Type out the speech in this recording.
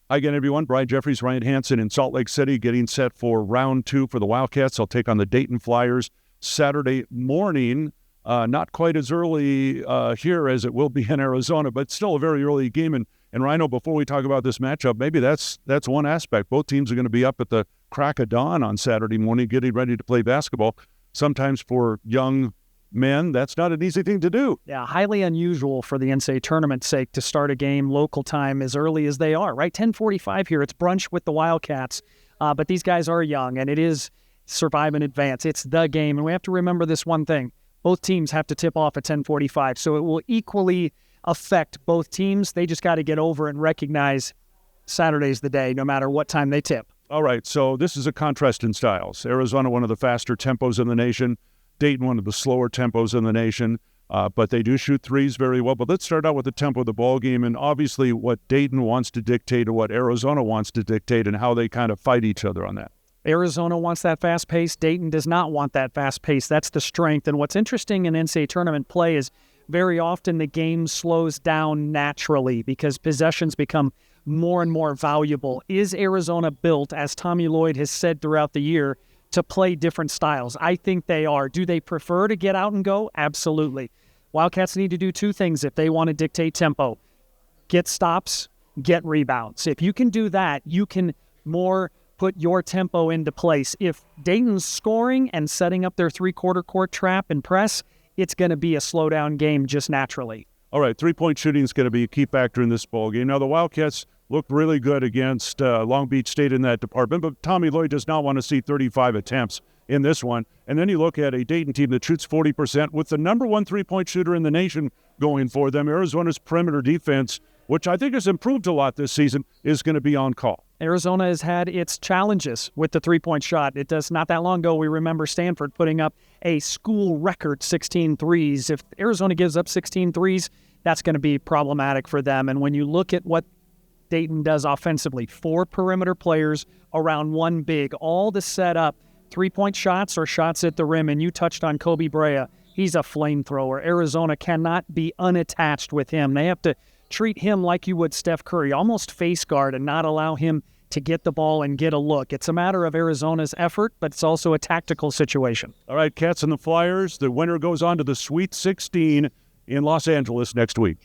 Hi again, everyone. Brian Jeffries, Ryan Hansen in Salt Lake City, getting set for round 2 for the Wildcats. They'll take on the Dayton Flyers Saturday morning. Not quite as early here as it will be in Arizona, but still a very early game. And Rhino, before we talk about this matchup, maybe that's one aspect. Both teams are going to be up at the crack of dawn on Saturday morning getting ready to play basketball. Sometimes for young men, that's not an easy thing to do. Yeah, highly unusual for the NCAA tournament's sake to start a game local time as early as they are, right? 10:45 here. It's brunch with the Wildcats, but these guys are young, and it is survive and advance. It's the game, and we have to remember this one thing. Both teams have to tip off at 10:45, so it will equally affect both teams. They just got to get over and recognize Saturday's the day, no matter what time they tip. All right, so this is a contrast in styles. Arizona, one of the faster tempos in the nation. Dayton, one of the slower tempos in the nation, but they do shoot threes very well. But let's start out with the tempo of the ball game, and obviously what Dayton wants to dictate or what Arizona wants to dictate and how they kind of fight each other on that. Arizona wants that fast pace. Dayton does not want that fast pace. That's the strength. And what's interesting in NCAA tournament play is very often the game slows down naturally because possessions become more and more valuable. Is Arizona built, as Tommy Lloyd has said throughout the year, to play different styles? I think they are. Do they prefer to get out and go? Absolutely. Wildcats need to do two things if they want to dictate tempo. Get stops, get rebounds. If you can do that, you can more put your tempo into place. If Dayton's scoring and setting up their three-quarter court trap and press, it's going to be a slow-down game just naturally. All right, three-point shooting is going to be a key factor in this ball game. Now, the Wildcats looked really good against Long Beach State in that department, but Tommy Lloyd does not want to see 35 attempts in this one. And then you look at a Dayton team that shoots 40% with the number one three-point shooter in the nation going for them. Arizona's perimeter defense, which I think has improved a lot this season, is going to be on call. Arizona has had its challenges with the three-point shot. It does not that long ago, we remember Stanford putting up a school record 16 threes. If Arizona gives up 16 threes, that's going to be problematic for them. And when you look at what Dayton does offensively, 4 perimeter players around 1 big, all to set up three-point shots or shots at the rim. And you touched on Kobe Brea. He's a flamethrower. Arizona cannot be unattached with him. They have to treat him like you would Steph Curry, almost face guard and not allow him to get the ball and get a look. It's a matter of Arizona's effort, but it's also a tactical situation. All right, Cats and the Flyers. The winner goes on to the Sweet 16 in Los Angeles next week.